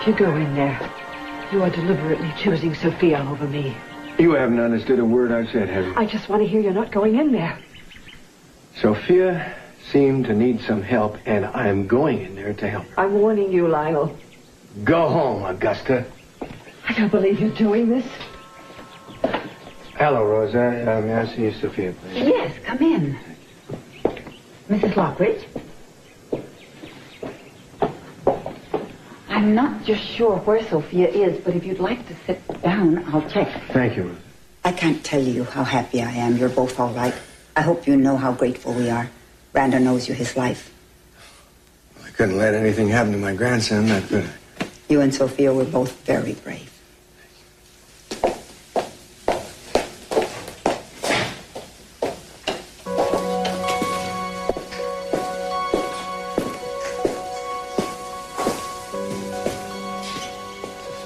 You go in there. You are deliberately choosing Sophia over me. You haven't understood a word I've said, have you? I just want to hear you're not going in there. Sophia seemed to need some help, and I'm going in there to help. I'm warning you, Lionel. Go home, Augusta. I don't believe you're doing this. Hello, Rosa. May I see Sophia, please? Yes, come in. Mrs. Lockridge? I'm not just sure where Sophia is, but if you'd like to sit down, I'll check. Thank you, Rosa. I can't tell you how happy I am. You're both all right. I hope you know how grateful we are. Randall knows you his life. I couldn't let anything happen to my grandson, that could I? You and Sophia were both very brave.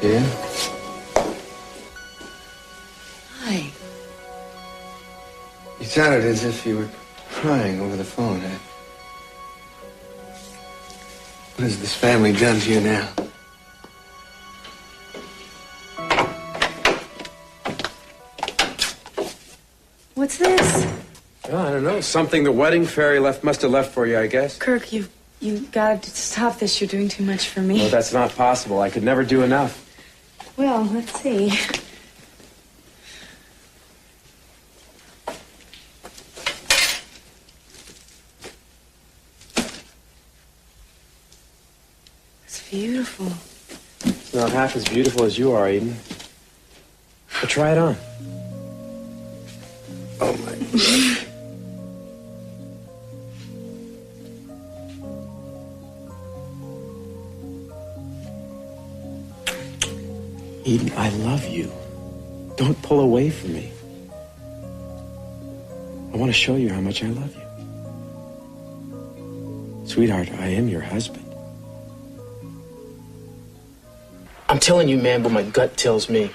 Yeah? Hi. You sounded as if you were crying over the phone. What has this family done to you now? What's this? Oh, I don't know. Something the wedding fairy must have left for you, I guess. Kirk, you gotta stop this. You're doing too much for me. Well, that's not possible. I could never do enough. Well, let's see. It's beautiful. It's not half as beautiful as you are, Eden. But try it on. Oh, my God. Eden, I love you. Don't pull away from me. I want to show you how much I love you. Sweetheart, I am your husband. I'm telling you, man, but my gut tells me.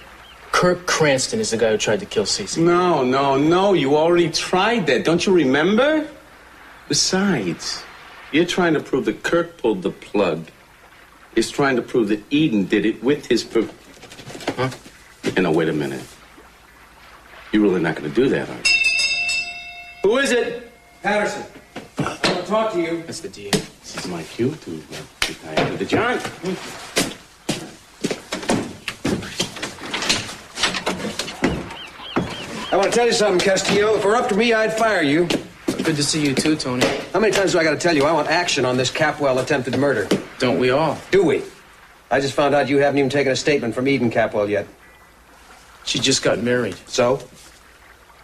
Kirk Cranston is the guy who tried to kill Cece. No. You already tried that. Don't you remember? Besides, you're trying to prove that Kirk pulled the plug. He's trying to prove that Eden did it with his... Huh? And now, wait a minute. You're really not going to do that, are you? Who is it? Patterson. I want to talk to you. That's the DA. This is my cue to retire to the John. I want to tell you something, Castillo. If it were up to me, I'd fire you. Good to see you too, Tony. How many times do I got to tell you I want action on this Capwell attempted murder? Don't we all? Do we? I just found out you haven't even taken a statement from Eden Capwell yet. She just got married. So?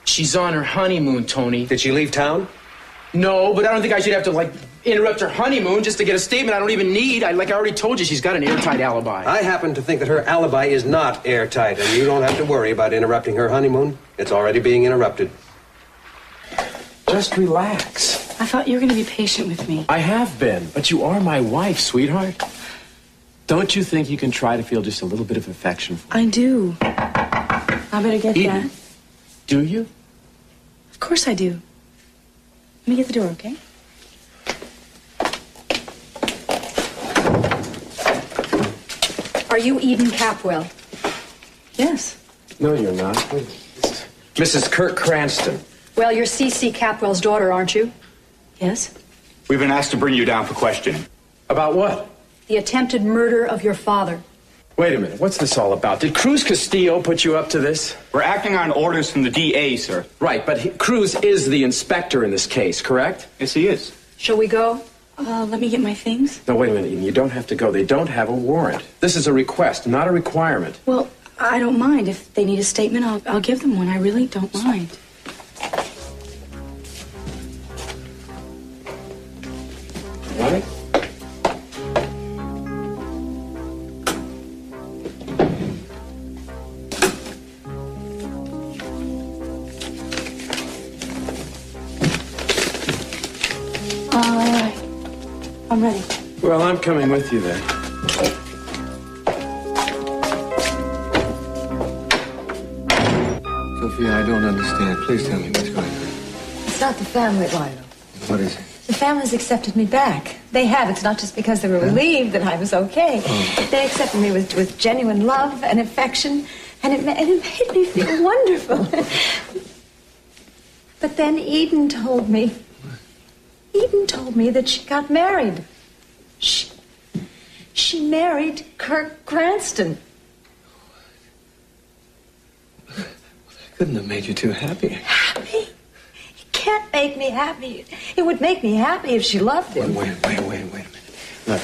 She's on her honeymoon, Tony. Did she leave town? No, but I don't think I should have to, interrupt her honeymoon just to get a statement I don't even need. I already told you, she's got an airtight alibi. I happen to think that her alibi is not airtight, and you don't have to worry about interrupting her honeymoon. It's already being interrupted. Just relax. I thought you were gonna be patient with me. I have been, but you are my wife, sweetheart. Don't you think you can try to feel just a little bit of affection for me? I do. I better get Eden, that. do you? Of course I do. Let me get the door, okay? Are you Eden Capwell? Yes. No, you're not. Mrs. Kirk Cranston. Well, you're C.C. Capwell's daughter, aren't you? Yes. We've been asked to bring you down for questioning. About what? The attempted murder of your father. Wait a minute. What's this all about? Did Cruz Castillo put you up to this? We're acting on orders from the DA, sir. Right, but Cruz is the inspector in this case, correct? Yes, he is. Shall we go? Let me get my things. No, wait a minute, Eden. You don't have to go. They don't have a warrant. This is a request, not a requirement. Well, I don't mind. If they need a statement, I'll give them one. I really don't mind. Right? All right. I'm ready. Well, I'm coming with you then. Sophia, I don't understand. Please tell me what's going on. It's not the family, Lionel. What is it? It's The family's accepted me back. They have. It's not just because they were relieved that I was okay. They accepted me with genuine love and affection, and it made me feel wonderful. But then Eden told me that she got married. She married Kirk Cranston. That couldn't have made you too happy. Happy? It can't make me happy. It would make me happy if she loved him. Wait a minute. Look,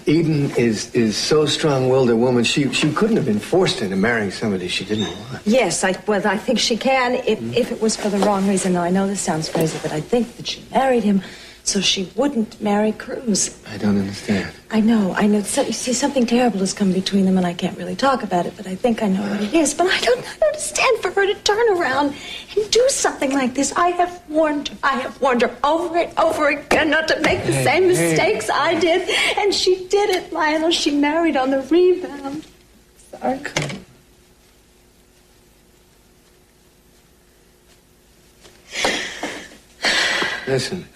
Eden is so strong-willed a woman, she couldn't have been forced into marrying somebody she didn't want. Yes, I think she can if it was for the wrong reason. Now, I know this sounds crazy, but I think that she married him so she wouldn't marry Cruz. I don't understand. I know. So, you see, something terrible has come between them, and I can't really talk about it, but I think I know what it is. But I don't understand for her to turn around and do something like this. I have warned her over and over again not to make the same mistakes I did, and she did it, Lionel. She married on the rebound. Sorry. Listen,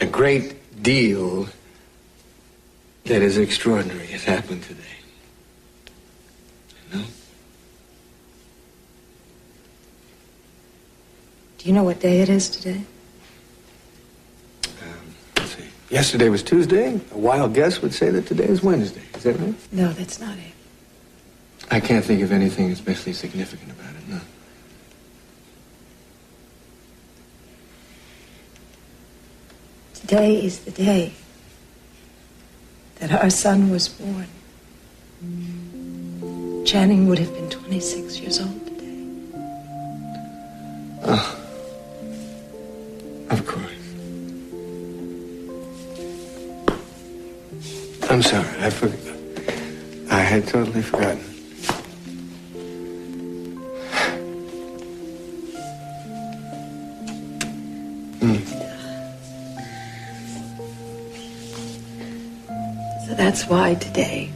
a great deal that is extraordinary has happened today. No? Do you know what day it is today? Let's see. Yesterday was Tuesday. A wild guess would say that today is Wednesday. Is that right? No, that's not it. I can't think of anything especially significant about it, no. Today is the day that our son was born. Channing would have been 26 years old today. Oh. Of course. I'm sorry, I forgot. I had totally forgotten. So that's why today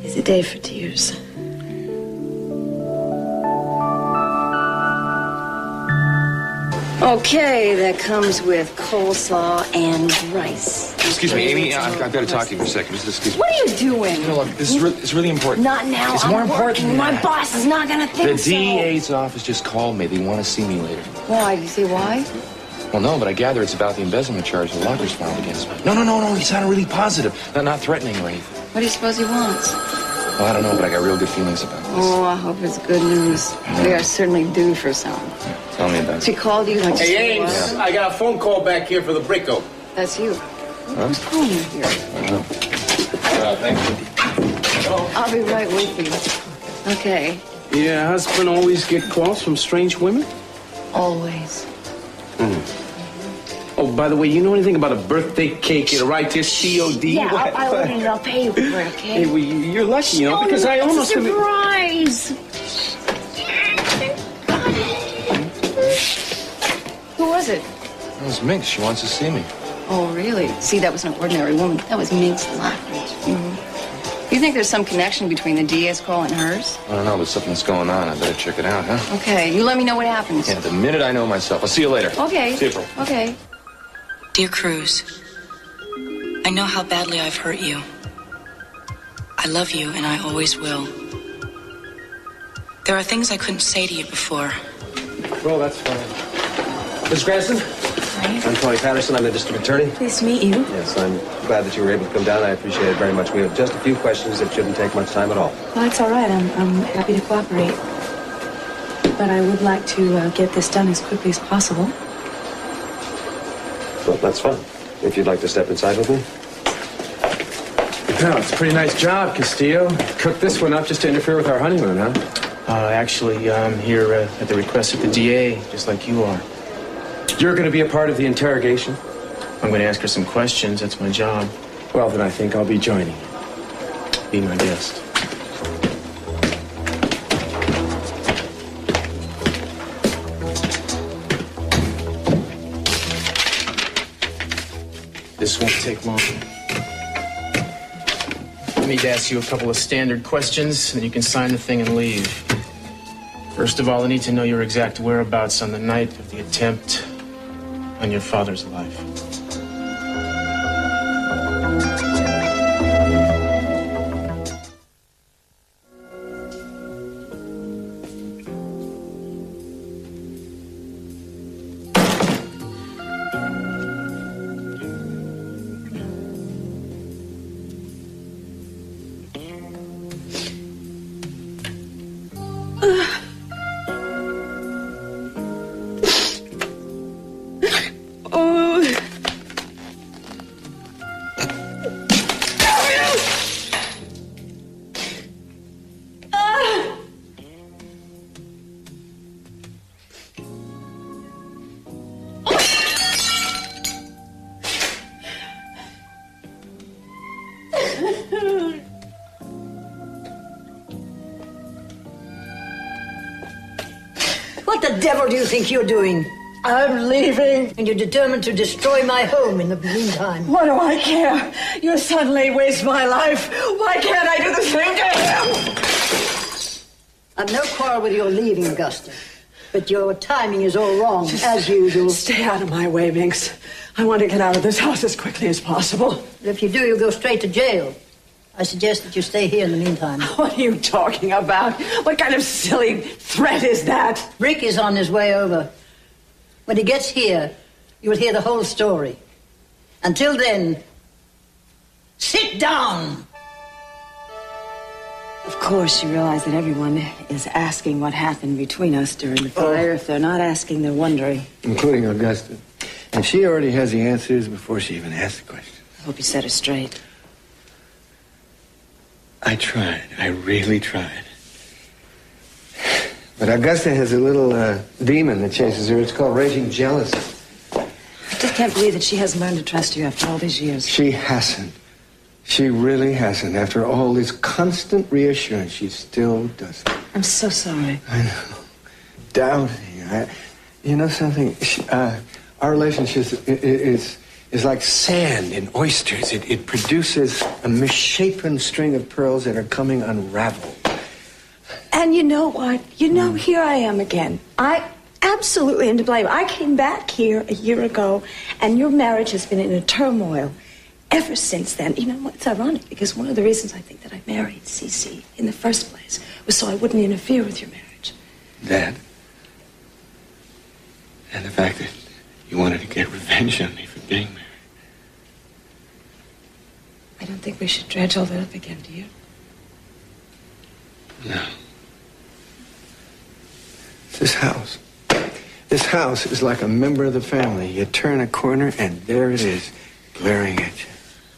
is a day for tears. Okay, that comes with coleslaw and rice. Excuse me, Amy, I've got to talk to you for a second. Just excuse me. What are you doing? No, look, this is really important. Not now. It's more I'm important working. than My that. boss is not going to think The so. DEA's office just called me. They want to see me later. Why? Do you see why? Well, no, but I gather it's about the embezzlement charge the Lockers filed against me. No. He sounded really positive. Not threatening or anything. What do you suppose he wants? Well, I don't know, but I got real good feelings about this. Oh, I hope it's good news. We are certainly due for some. Tell me about it. She called you like... Hey, Ames, I got a phone call back here for the Bricko. That's you. Huh? Who's calling you here? Thank you. I'll be right with you. Okay. Your husband always get calls from strange women? Always. Oh, by the way, you know anything about a birthday cake? It'll write this COD? Yeah, I'll order it. I'll pay you for it, okay? Hey, well, you're lucky, you know, because I almost... Surprise! Who was it? It was Minx. She wants to see me. Oh, really? See, that was an ordinary woman. That was Minx Lockridge. You think there's some connection between the DA's call and hers? I don't know, but something's going on. I better check it out, huh? Okay, you let me know what happens. Yeah, the minute I know myself. I'll see you later. Okay. See you, Pearl. Okay. Dear Cruz, I know how badly I've hurt you. I love you, and I always will. There are things I couldn't say to you before. Well, that's fine. Ms. Cranston? I'm Tony Patterson. I'm the district attorney. Pleased to meet you. Yes, I'm glad that you were able to come down. I appreciate it very much. We have just a few questions that shouldn't take much time at all. Well, that's all right. I'm happy to cooperate. But I would like to get this done as quickly as possible. Well, that's fine. If you'd like to step inside with me. Oh, it's a pretty nice job, Castillo. Cooked this one up just to interfere with our honeymoon, huh? Actually, I'm here at the request of the DA, just like you are. You're going to be a part of the interrogation? I'm going to ask her some questions. That's my job. Well, then I think I'll be joining you. Be my guest. This won't take long. I need to ask you a couple of standard questions, and then you can sign the thing and leave. First of all, I need to know your exact whereabouts on the night of the attempt on your father's life. What the devil do you think you're doing? I'm leaving. And you're determined to destroy my home in the meantime. What do I care? You suddenly waste my life. Why can't I do the same to him? I've no quarrel with your leaving, Augusta. But your timing is all wrong, as usual. Stay out of my way, Minx. I want to get out of this house as quickly as possible. If you do, you'll go straight to jail. I suggest that you stay here in the meantime. What are you talking about? What kind of silly threat is that? Rick is on his way over. When he gets here, you'll hear the whole story. Until then, sit down! Of course, you realize that everyone is asking what happened between us during the fire. If they're not asking, they're wondering. Including Augusta. And she already has the answers before she even asks the question. I hope you set her straight. I tried. I really tried. But Augusta has a little demon that chases her. It's called raging jealousy. I just can't believe that she hasn't learned to trust you after all these years. She hasn't. She really hasn't. After all this constant reassurance, she still doesn't. I'm so sorry. I know. Doubting. You know something? Our relationship is like sand in oysters. It produces a misshapen string of pearls that are coming unraveled. And you know what? Here I am again. I absolutely am to blame. I came back here a year ago, and your marriage has been in a turmoil ever since then. You know, it's ironic, because one of the reasons I think that I married Cece in the first place was so I wouldn't interfere with your marriage. That. And the fact that you wanted to get revenge on me for being married. I don't think we should dredge all that up again, do you? No. This house. This house is like a member of the family. You turn a corner, and there it is, glaring at you.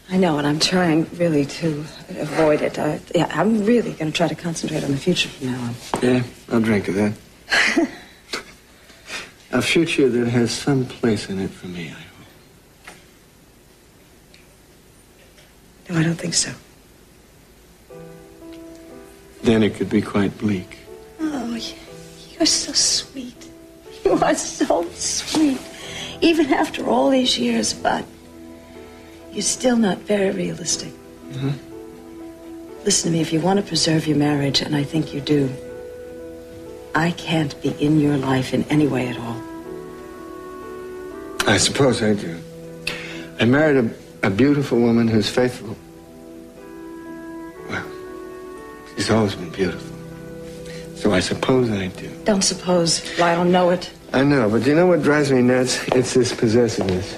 I know, and I'm trying really to avoid it. I'm really going to try to concentrate on the future from now on. Yeah, I'll drink to that. A future that has some place in it for me, I hope. No, I don't think so. Then it could be quite bleak. Oh, you're so sweet. You are so sweet. Even after all these years, but you're still not very realistic. Mm-hmm. Listen to me, if you want to preserve your marriage, and I think you do, I can't be in your life in any way at all. I suppose I do. I married a beautiful woman who's faithful. Well, she's always been beautiful. So I suppose I do. Don't suppose. I don't know it. I know, but you know what drives me nuts? It's this possessiveness.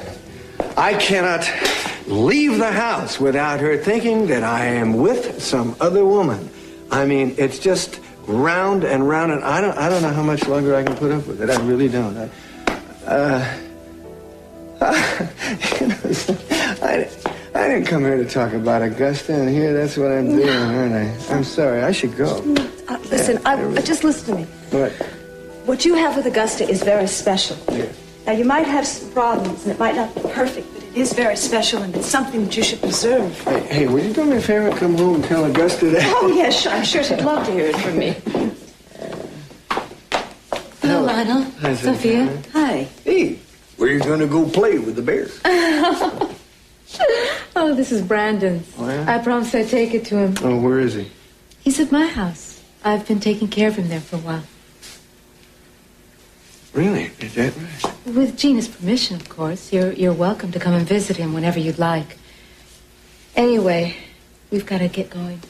I cannot leave the house without her thinking that I am with some other woman. I mean, it's just round and round, and I don't know how much longer I can put up with it. I really don't. I didn't come here to talk about Augusta, and here that's what I'm doing, aren't I? I'm sorry. I should go. Listen, just listen to me. What? What you have with Augusta is very special. Yeah. Now, you might have some problems, and it might not be perfect, but it is very special, and it's something that you should preserve. Hey, would you do me a favor and come home and tell Augusta that? Oh, yes, I'm sure she'd love to hear it from me. Hello, Lionel. Hi, Sophia. Hi. Hey, where you going to go play with the bears? Oh, this is Brandon's. Oh, yeah? I promised I'd take it to him. Oh, where is he? He's at my house. I've been taking care of him there for a while. Really? Is that right? With Gina's permission, of course. You're welcome to come and visit him whenever you'd like. Anyway, we've got to get going.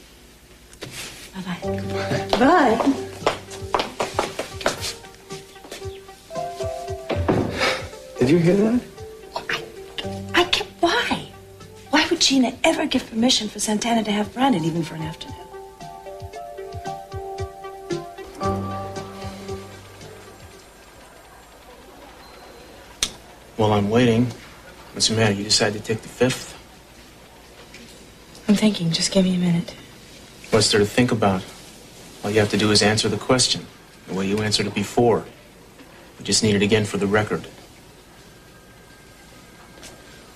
Bye-bye. Bye. Did you hear that? I can't. Why? Why would Gina ever give permission for Santana to have Brandon, even for an afternoon? While I'm waiting, what's the matter? You decide to take the fifth? I'm thinking. Just give me a minute. What's there to think about? All you have to do is answer the question the way you answered it before. We just need it again for the record.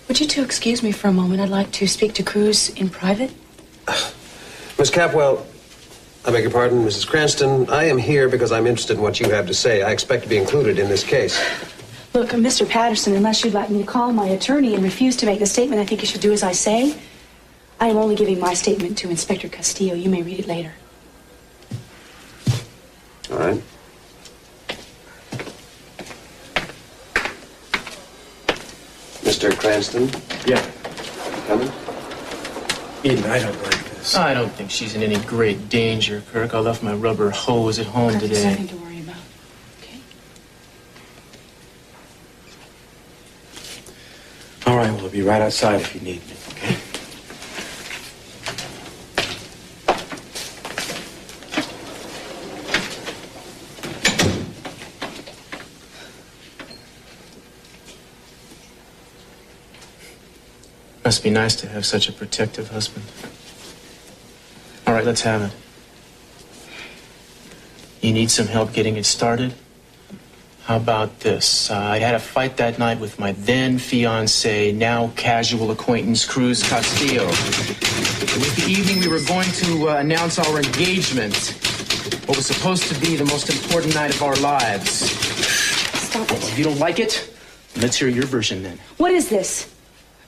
Would you two excuse me for a moment? I'd like to speak to Cruz in private. Miss Capwell, I beg your pardon, Mrs. Cranston. I am here because I'm interested in what you have to say. I expect to be included in this case. Look, Mr. Patterson, unless you'd like me to call my attorney and refuse to make the statement, I think you should do as I say. I am only giving my statement to Inspector Castillo. You may read it later. All right. Mr. Cranston? Yeah. Coming? Eden, I don't like this. I don't think she's in any great danger, Kirk. I left my rubber hose at home today. There's nothing to worry about. All right, well, I'll be right outside if you need me, okay? Must be nice to have such a protective husband. All right, let's have it. You need some help getting it started? How about this? I had a fight that night with my then fiancé, now casual acquaintance, Cruz Castillo. It was the evening we were going to announce our engagement. What was supposed to be the most important night of our lives. Stop it. If you don't like it, let's hear your version then. What is this?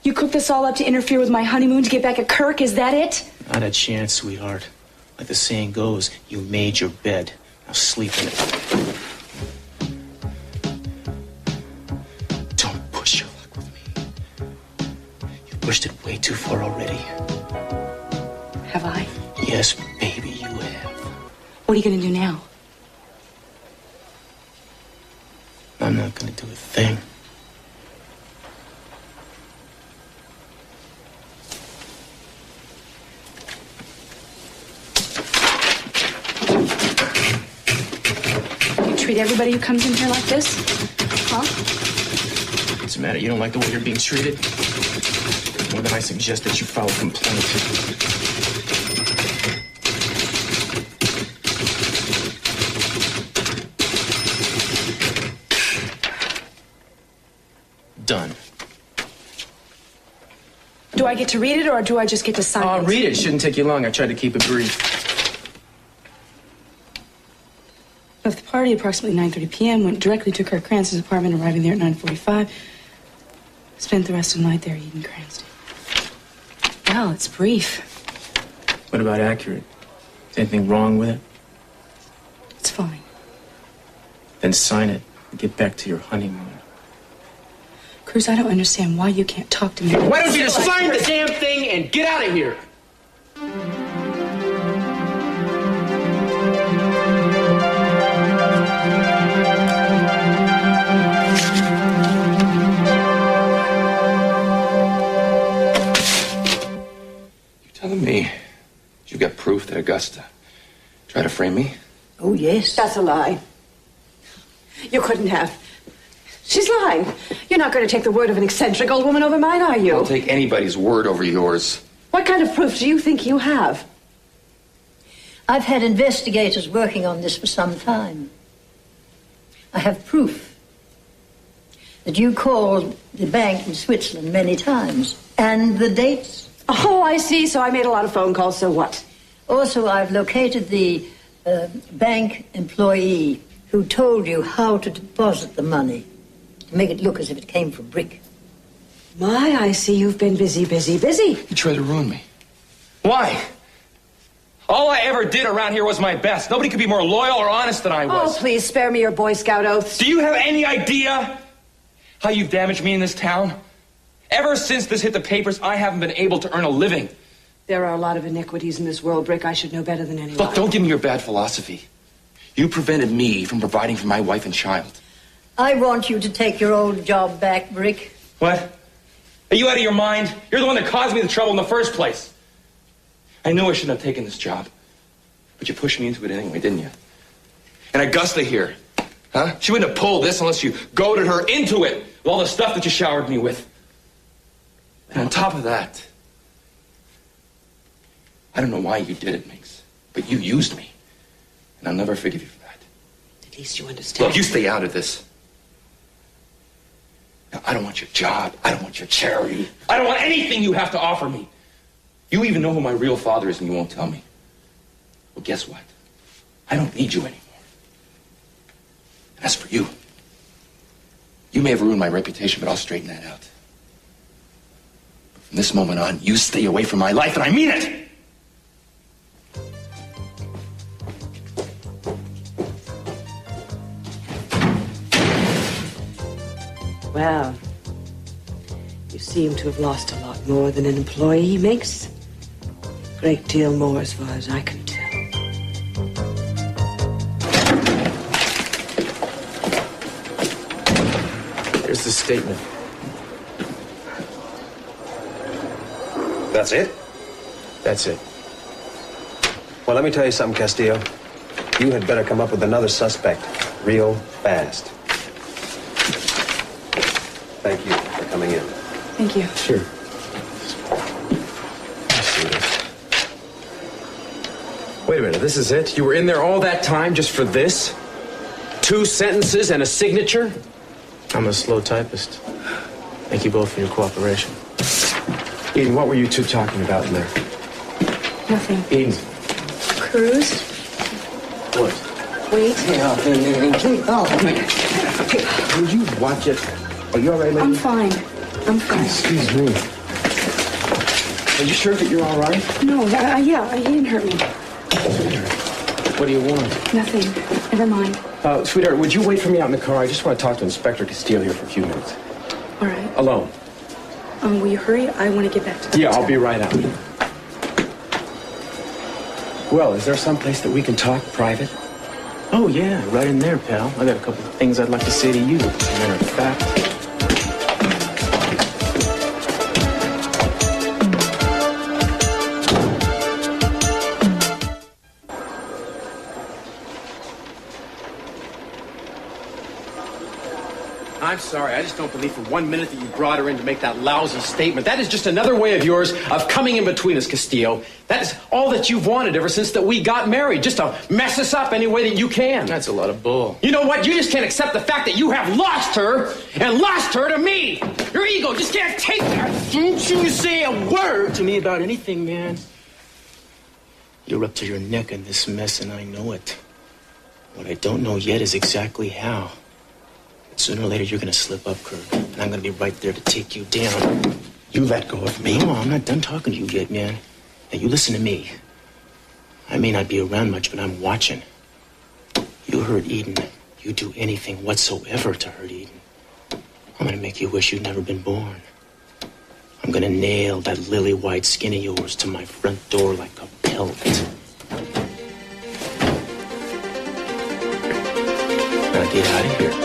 You cooked this all up to interfere with my honeymoon to get back at Kirk? Is that it? Not a chance, sweetheart. Like the saying goes, you made your bed. Now sleep in it. Don't push your luck with me. You pushed it way too far already. Have I? Yes, baby, you have. What are you going to do now? I'm not going to do a thing. Treat everybody who comes in here like this? Huh? What's the matter? You don't like the way you're being treated? More than I suggest that you file a complaint. Done. Do I get to read it or do I just get to sign it? Read it. Shouldn't take you long. I tried to keep it brief. Left the party approximately 9:30 p.m. Went directly to Kirk Cranston's apartment, arriving there at 9:45. Spent the rest of the night there eating Cranston. Well, it's brief. What about accurate? Is anything wrong with it? It's fine. Then sign it and get back to your honeymoon. Cruz, I don't understand why you can't talk to me. Why don't you just sign the damn thing and get out of here? Telling me you got proof that Augusta tried to frame me? Oh, yes. That's a lie. You couldn't have. She's lying. You're not going to take the word of an eccentric old woman over mine, are you? I'll take anybody's word over yours. What kind of proof do you think you have? I've had investigators working on this for some time. I have proof that you called the bank in Switzerland many times. And the dates. Oh, I see. So I made a lot of phone calls, so what? Also, I've located the bank employee who told you how to deposit the money to make it look as if it came from Brick. My, I see you've been busy. You tried to ruin me. Why? All I ever did around here was my best. Nobody could be more loyal or honest than I was. Oh, please spare me your Boy Scout oaths. Do you have any idea How you've damaged me in this town? Ever since this hit the papers, I haven't been able to earn a living. There are a lot of iniquities in this world, Brick. I should know better than anyone. Look, don't give me your bad philosophy. You prevented me from providing for my wife and child. I want you to take your old job back, Brick. What? Are you out of your mind? You're the one that caused me the trouble in the first place. I knew I shouldn't have taken this job. But you pushed me into it anyway, didn't you? And Augusta here, huh? She wouldn't have pulled this unless you goaded her into it with all the stuff that you showered me with. And on top of that, I don't know why you did it, Minx, but you used me. And I'll never forgive you for that. At least you understand. Look, you stay out of this. Now, I don't want your job. I don't want your charity. I don't want anything you have to offer me. You even know who my real father is and you won't tell me. Well, guess what? I don't need you anymore. And as for you, you may have ruined my reputation, but I'll straighten that out. But from this moment on, you stay away from my life, and I mean it! Well, you seem to have lost a lot more than an employee makes. A great deal more as far as I can tell. Here's the statement. That's it? That's it. Well, let me tell you something, Castillo. You had better come up with another suspect real fast. Thank you for coming in. Thank you. Sure. Wait a minute, this is it? You were in there all that time just for this? 2 sentences and a signature? I'm a slow typist. Thank you both for your cooperation. Eden, what were you two talking about in there? Nothing. Eden. Cruz? What? Wait. Would you watch it? Are you all right, lady? I'm fine. I'm fine. Excuse me. Are you sure that you're all right? No, yeah, he didn't hurt me. What do you want? Nothing. Never mind. Sweetheart, would you wait for me out in the car? I just want to talk to Inspector Castillo here for a few minutes. All right. Alone. Will you hurry? I want to get back to the Yeah, hotel. I'll be right out. Well, is there some place that we can talk private? Oh, yeah, right in there, pal. I got a couple of things I'd like to say to you. As a matter of fact. I'm sorry, I just don't believe for 1 minute that you brought her in to make that lousy statement. That is just another way of yours of coming in between us, Castillo. That is all that you've wanted ever since that we got married, just to mess us up any way that you can. That's a lot of bull. You know what? You just can't accept the fact that you have lost her and lost her to me. Your ego just can't take that. Don't you say a word to me about anything, man. You're up to your neck in this mess, and I know it. What I don't know yet is exactly how. Sooner or later, you're gonna slip up, Kirk, and I'm gonna be right there to take you down. You let go of me. No, I'm not done talking to you yet, man. Now, you listen to me. I may not be around much, but I'm watching. You hurt Eden. You do anything whatsoever to hurt Eden. I'm gonna make you wish you'd never been born. I'm gonna nail that lily white skin of yours to my front door like a pelt. Now get out of here.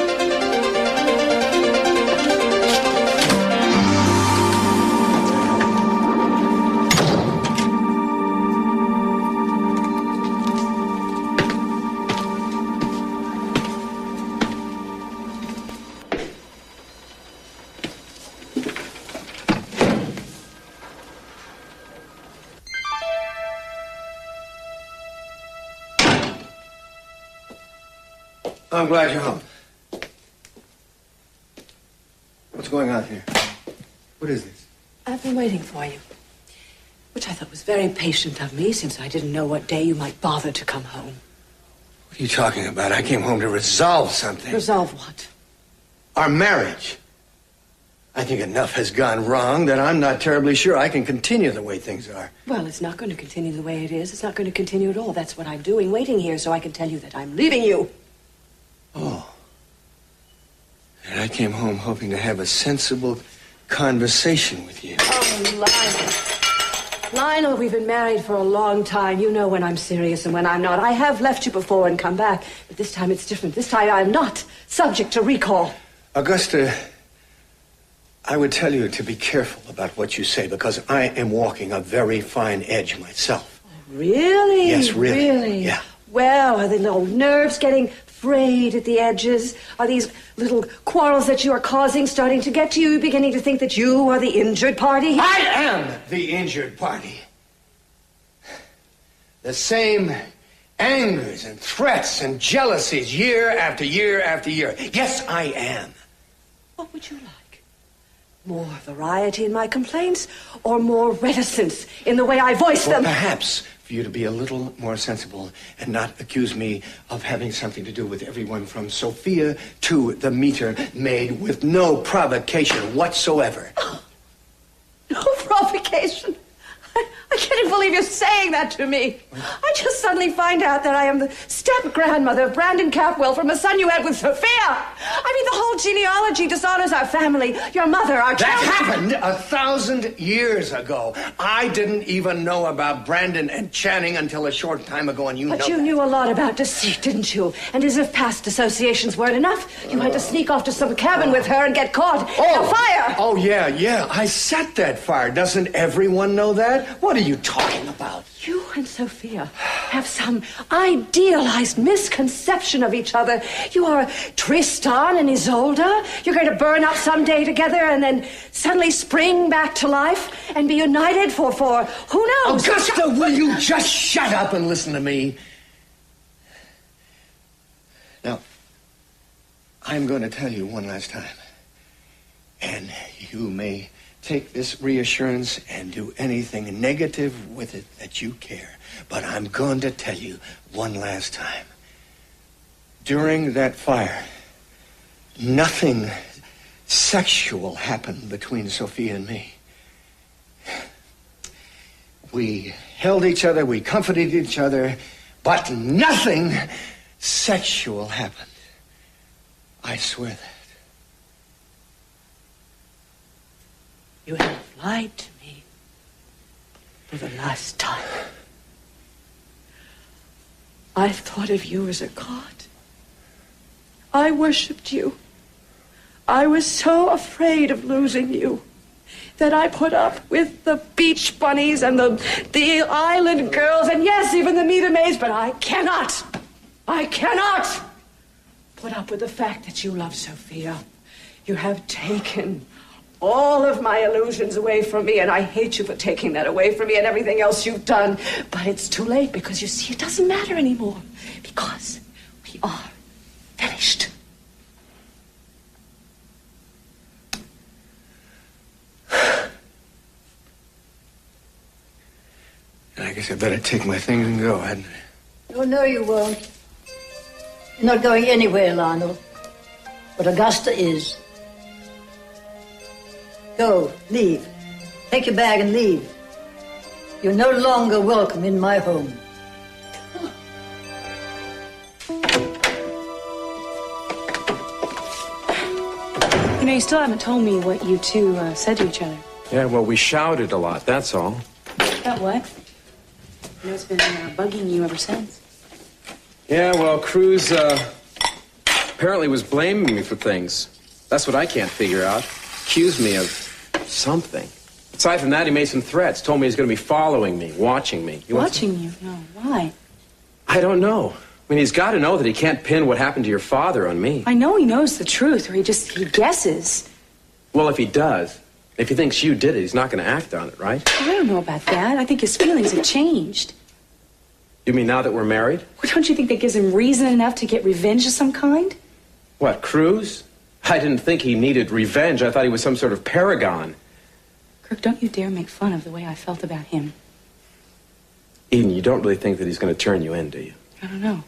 I'm glad you're home. What's going on here? What is this? I've been waiting for you. Which I thought was very patient of me, since I didn't know what day you might bother to come home. What are you talking about? I came home to resolve something. Resolve what? Our marriage. I think enough has gone wrong that I'm not terribly sure I can continue the way things are. Well, it's not going to continue the way it is. It's not going to continue at all. That's what I'm doing, waiting here so I can tell you that I'm leaving you. Oh. And I came home hoping to have a sensible conversation with you. Oh, Lionel, we've been married for a long time. You know when I'm serious and when I'm not. I have left you before and come back, but this time it's different. This time I'm not subject to recall. Augusta, I would tell you to be careful about what you say because I am walking a very fine edge myself. Really? Yes, really. Really? Yeah. Well, are the little nerves getting frayed at the edges? Are these little quarrels that you are causing starting to get to you, beginning to think that you are the injured party? I am the injured party. The same angers and threats and jealousies year after year after year. Yes, I am. What would you like? More variety in my complaints or more reticence in the way I voice them? Perhaps for you to be a little more sensible and not accuse me of having something to do with everyone from Sophia to the meter maid with no provocation whatsoever. No provocation? I can't even believe you're saying that to me. I just suddenly find out that I am the step-grandmother of Brandon Capwell from a son you had with Sophia. I mean, the whole genealogy dishonors our family, your mother, our children. That happened 1,000 years ago. I didn't even know about Brandon and Channing until a short time ago, and you know But you that. knew a lot about deceit, didn't you? And as if past associations weren't enough, you had to sneak off to some cabin with her and get caught in a fire. Oh, yeah. I set that fire. Doesn't everyone know that? What are you talking about? You and Sophia have some idealized misconception of each other. You are Tristan and Isolde. You're going to burn up someday together and then suddenly spring back to life and be united for who knows? Augusta, will you just shut up and listen to me? Now, I'm going to tell you one last time. And you may take this reassurance and do anything negative with it that you care. But I'm going to tell you one last time. During that fire, nothing sexual happened between Sophia and me. We held each other, we comforted each other, but nothing sexual happened. I swear that. You have lied to me for the last time. I thought of you as a god. I worshipped you. I was so afraid of losing you that I put up with the beach bunnies and the island girls and yes, even the meter maids, but I cannot put up with the fact that you love Sophia. You have taken all of my illusions away from me, and I hate you for taking that away from me and everything else you've done. But it's too late because, you see, it doesn't matter anymore because we are finished. And I guess I better take my things and go, hadn't I? Oh, no, you won't. You're not going anywhere, Lionel. But Augusta is. Go, leave. Take your bag and leave. You're no longer welcome in my home. You know, you still haven't told me what you two said to each other. Yeah, well, we shouted a lot, that's all. About what? You know, it's been bugging you ever since. Yeah, well, Cruz apparently was blaming me for things. That's what I can't figure out. Accused me of something. Aside from that, he made some threats. Told me he's going to be following me, watching me. Watching you? No, why? I don't know. I mean, he's got to know that he can't pin what happened to your father on me. I know he knows the truth, or he guesses. Well, if he does, if he thinks you did it, he's not going to act on it, right? I don't know about that. I think his feelings have changed. You mean now that we're married? Well, don't you think that gives him reason enough to get revenge of some kind? What, Cruz? I didn't think he needed revenge. I thought he was some sort of paragon. Kirk, don't you dare make fun of the way I felt about him. Eden, you don't really think that he's going to turn you in, do you? I don't know.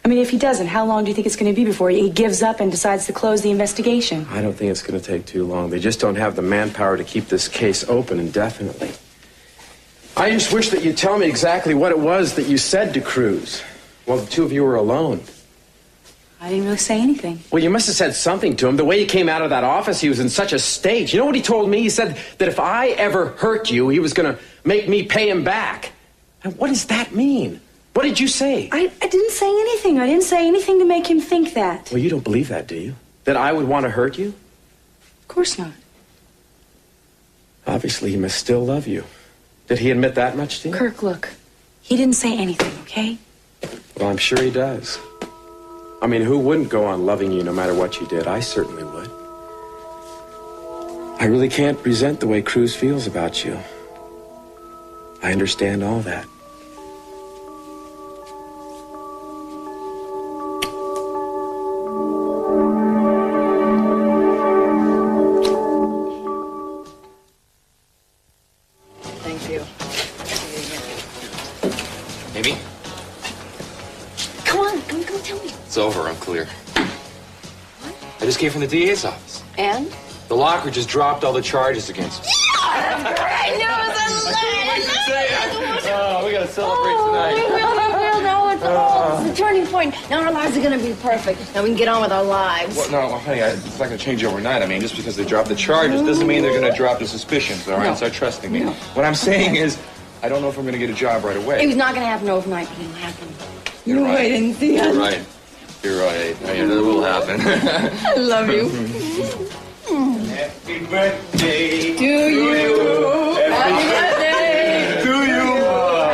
I mean, if he doesn't, how long do you think it's going to be before he gives up and decides to close the investigation? I don't think it's going to take too long. They just don't have the manpower to keep this case open indefinitely. I just wish that you'd tell me exactly what it was that you said to Cruz while the two of you were alone. I didn't really say anything. Well, you must have said something to him. The way he came out of that office, he was in such a state. You know what he told me? He said that if I ever hurt you, he was going to make me pay him back. And what does that mean? What did you say? I didn't say anything. I didn't say anything to make him think that. Well, you don't believe that, do you? That I would want to hurt you? Of course not. Obviously, he must still love you. Did he admit that much to you? Kirk, look. He didn't say anything, okay? Well, I'm sure he does. I mean, who wouldn't go on loving you no matter what you did? I certainly would. I really can't resent the way Cruz feels about you. I understand all that. Thank you. Amy? Come on, tell me. It's over. I'm clear. What? I just came from the DA's office. And? The locker just dropped all the charges against me. Great news! Oh, we gotta celebrate tonight. We will. No, it's the turning point. Now our lives are gonna be perfect. Now we can get on with our lives. Well, no, honey, it's not gonna change overnight. I mean, just because they dropped the charges doesn't mean they're gonna drop the suspicions, all right? No. Start trusting me. No. What I'm saying is, I don't know if I'm gonna get a job right away. It was not gonna happen overnight, but it'll happen. You're right. Wait and see. You're right. You're right. I mean, it will happen. I love you. Happy birthday To you. Happy birthday. to you.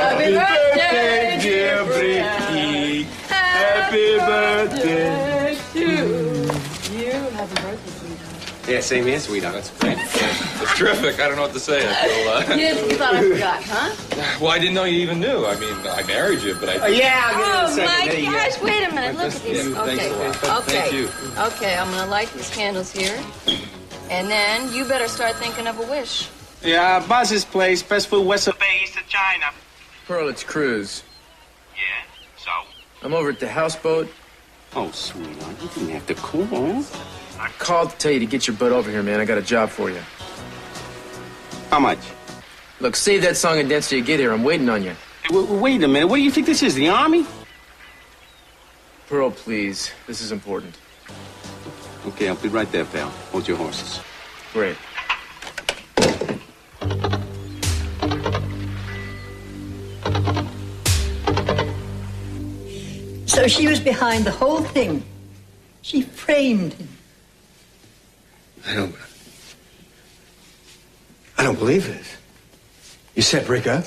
Happy birthday, dear Brittany. Happy birthday to you. Happy birthday, sweetheart. Yeah, same here, sweetheart. That's great. It's terrific. I don't know what to say. I feel, You thought I forgot, huh? Well, I didn't know you even knew. I mean, I married you, but I... Yeah, I'll get it in a oh second. my Hey, gosh, wait a minute. Look at these. Yeah, thanks Okay. a lot. Okay. Thank you. Okay, I'm gonna light these candles here. And then you better start thinking of a wish. Yeah, Buzz's place, best food west of Bay, east of China. Pearl, it's Cruz. Yeah, so? I'm over at the houseboat. Oh, sweetheart, you didn't have to call. I called to tell you to get your butt over here, man. I got a job for you. How much? Look, save that song and dance till you get here. I'm waiting on you. Hey, wait a minute, what do you think this is, the Army? Pearl, please. This is important. Okay, I'll be right there, pal. Hold your horses. Great. So she was behind the whole thing. She framed him. I don't believe this. You said break up?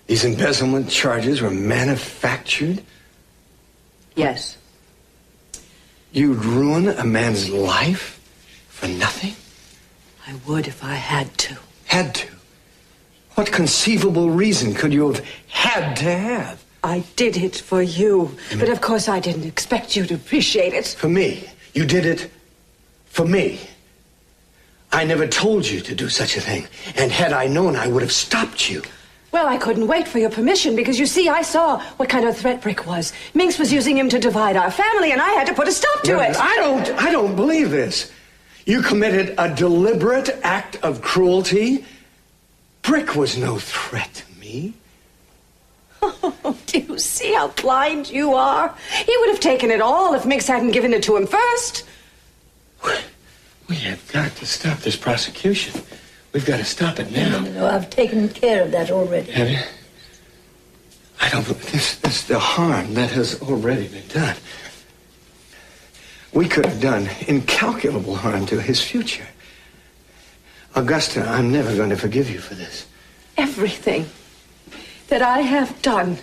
These embezzlement charges were manufactured? Yes. You'd ruin a man's life for nothing? I would if I had to. Had to? What conceivable reason could you have had to have? I did it for you. But of course I didn't expect you to appreciate it. For me. You did it for me. I never told you to do such a thing. And had I known, I would have stopped you. Well, I couldn't wait for your permission because, you see, I saw what kind of threat Brick was. Minx was using him to divide our family, and I had to put a stop to it. I don't believe this. You committed a deliberate act of cruelty. Brick was no threat to me. Oh, do you see how blind you are? He would have taken it all if Minx hadn't given it to him first. We have got to stop this prosecution. We've got to stop it now. No, I've taken care of that already. Have you? I don't believe this the harm that has already been done. We could have done incalculable harm to his future. Augusta, I'm never going to forgive you for this. Everything that I have done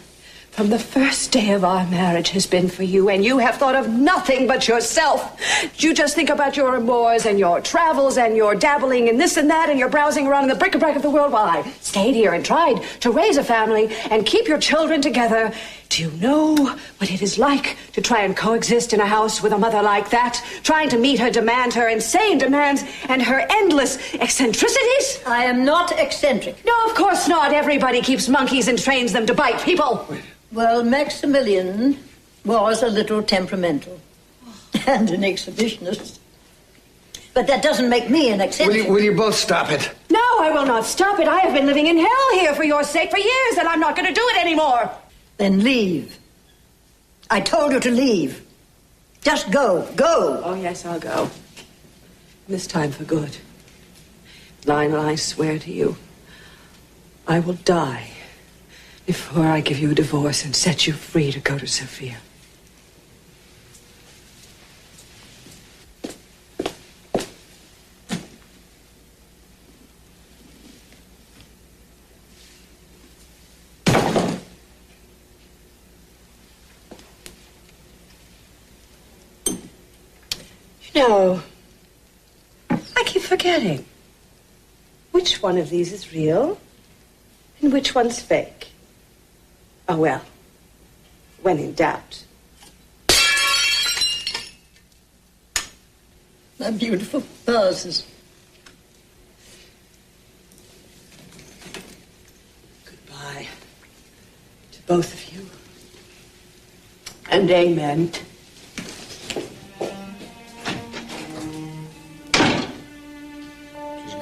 from the first day of our marriage has been for you, and you have thought of nothing but yourself. You just think about your amours and your travels and your dabbling in this and that and your browsing around in the bric-a-brac of the world while I stayed here and tried to raise a family and keep your children together. Do you know what it is like to try and coexist in a house with a mother like that, trying to meet her demands, her insane demands, and her endless eccentricities? I am not eccentric. No, of course not. Everybody keeps monkeys and trains them to bite people. Well, Maximilian was a little temperamental and an exhibitionist. But that doesn't make me an eccentric. Will you both stop it? No, I will not stop it. I have been living in hell here for your sake for years, and I'm not going to do it anymore. Then leave. I told you to leave. Just go. Go. Oh, yes, I'll go. This time for good. Lionel, I swear to you, I will die before I give you a divorce and set you free to go to Sophia. No. I keep forgetting. Which one of these is real and which one's fake? Oh, well, when in doubt. My beautiful vases. Goodbye to both of you. And amen.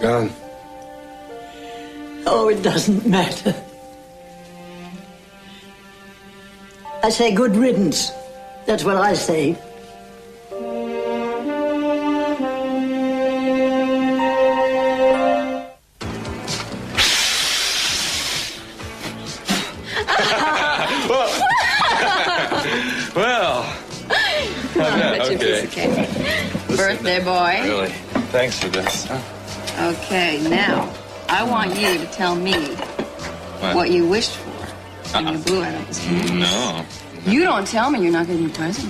Gone. Oh, it doesn't matter. I say good riddance. That's what I say. Well. Okay. Birthday boy. Really? Thanks for this. Okay, now, I want you to tell me what you wished for when you blew out this candle. No. You don't tell me, you're not getting a present.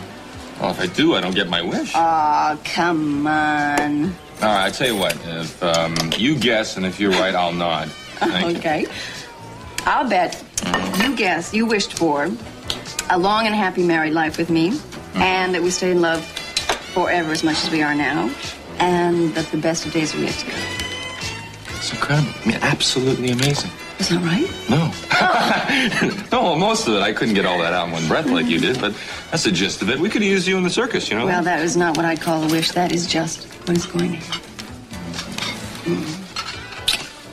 Well, if I do, I don't get my wish. Oh, come on. All right, I tell you what. If you guess, and if you're right, I'll nod. Thank Okay. I'll bet you guess you wished for a long and happy married life with me, and that we stay in love forever as much as we are now, and that the best of days are yet to come. It's incredible. I mean, absolutely amazing. Is that right? No. No, most of it. I couldn't get all that out in one breath like you did, but that's the gist of it. We could have used you in the circus, you know? Well, that is not what I call a wish. That is just what is going to happen.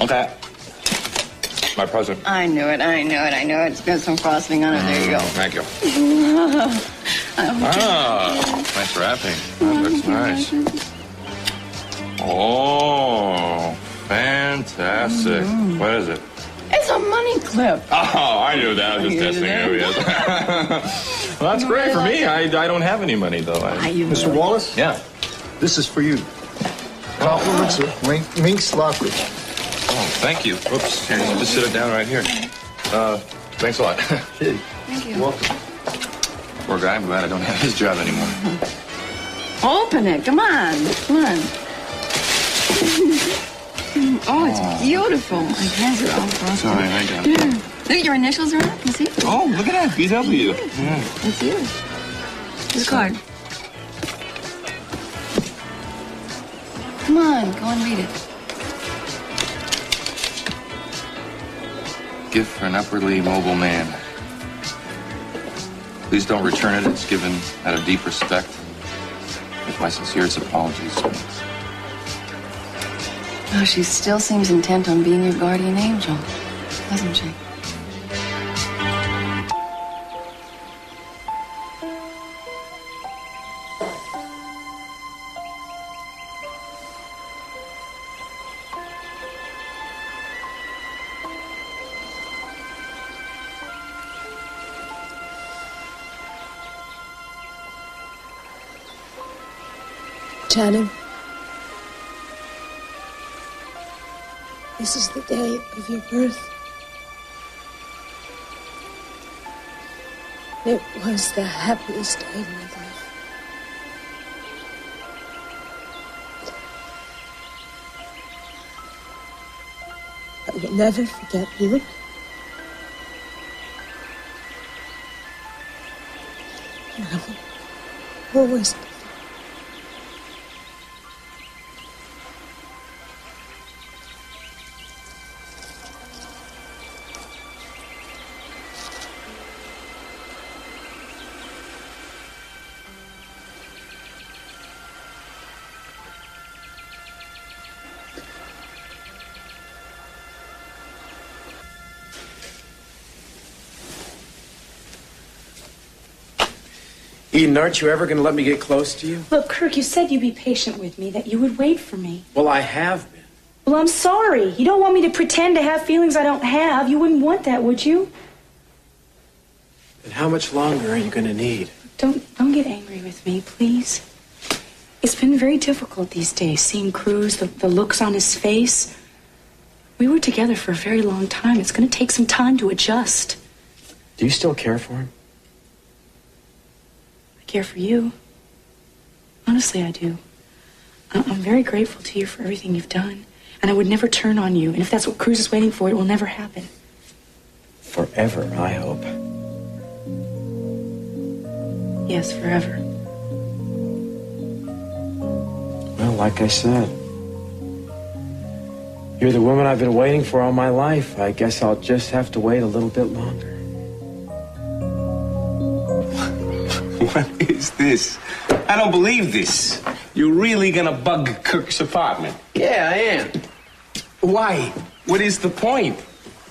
Okay. My present. I knew it. It's got some frosting on it. There you go. Thank you. Oh, Nice wrapping. That looks nice. Oh, fantastic. What is it? it's a money clip. Oh, I knew that. I was just testing you. Yes. Well, that's great for me. I don't have any money, though. Mr. Wallace? Yeah. This is for you. Compliments of Minx Lockridge. Oh, thank you. Oops. Here, just sit it down right here. Thanks a lot. Thank you. Welcome. Poor guy. I'm glad I don't have his job anymore. Open it. Come on. Oh, it's beautiful. My hands are all frosted. Sorry, I got it. Look, your initials are on it. Can you see? Oh, look at that. BW. Yeah. That's you. Here's a card. Come on, go and read it. Gift for an upwardly mobile man. Please don't return it. It's given out of deep respect. With my sincerest apologies. Oh, she still seems intent on being your guardian angel, doesn't she? Channing, this is the day of your birth. It was the happiest day of my life. I will never forget you. And I will always love you. Eden, aren't you ever going to let me get close to you? Look, Kirk, you said you'd be patient with me, that you would wait for me. Well, I have been. Well, I'm sorry. You don't want me to pretend to have feelings I don't have. You wouldn't want that, would you? And how much longer are you going to need? Don't get angry with me, please. It's been very difficult these days, seeing Cruz, the looks on his face. We were together for a very long time. It's going to take some time to adjust. Do you still care for him? I care for you. Honestly, I do. I'm very grateful to you for everything you've done. And I would never turn on you. And if that's what Cruz is waiting for, it will never happen. Forever, I hope. Yes, forever. Well, like I said, you're the woman I've been waiting for all my life. I guess I'll just have to wait a little bit longer. What is this? I don't believe this. You're really gonna bug Kirk's apartment? Yeah, I am. Why? What is the point?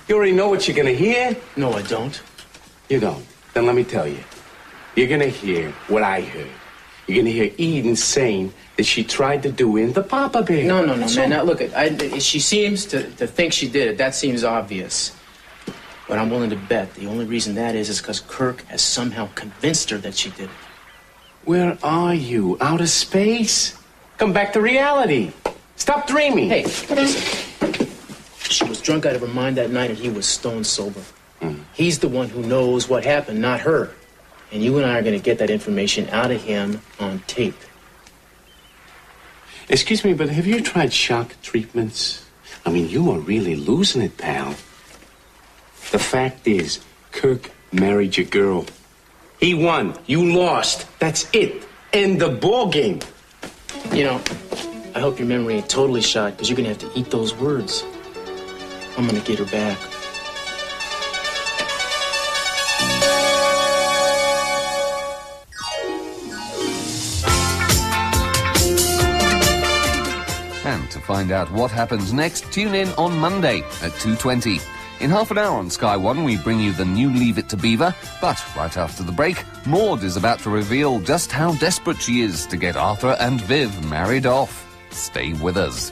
You already know what you're gonna hear? No, I don't. You don't? Then let me tell you. You're gonna hear what I heard. You're gonna hear Eden saying that she tried to do in the Papa Bear. No, man. Now, look, she seems to think she did it. That seems obvious. But I'm willing to bet the only reason that is because Kirk has somehow convinced her that she did it. Where are you? Outer space? Come back to reality. Stop dreaming. Hey, listen. She was drunk out of her mind that night and he was stone sober. He's the one who knows what happened, not her. And you and I are going to get that information out of him on tape. Excuse me, but have you tried shock treatments? I mean, you are really losing it, pal. The fact is, Kirk married your girl. He won. You lost. That's it. End the ball game. You know, I hope your memory ain't totally shot, because you're going to have to eat those words. I'm going to get her back. And to find out what happens next, tune in on Monday at 2:20. In half an hour on Sky One, we bring you the new Leave It to Beaver. But right after the break, Maud is about to reveal just how desperate she is to get Arthur and Viv married off. Stay with us.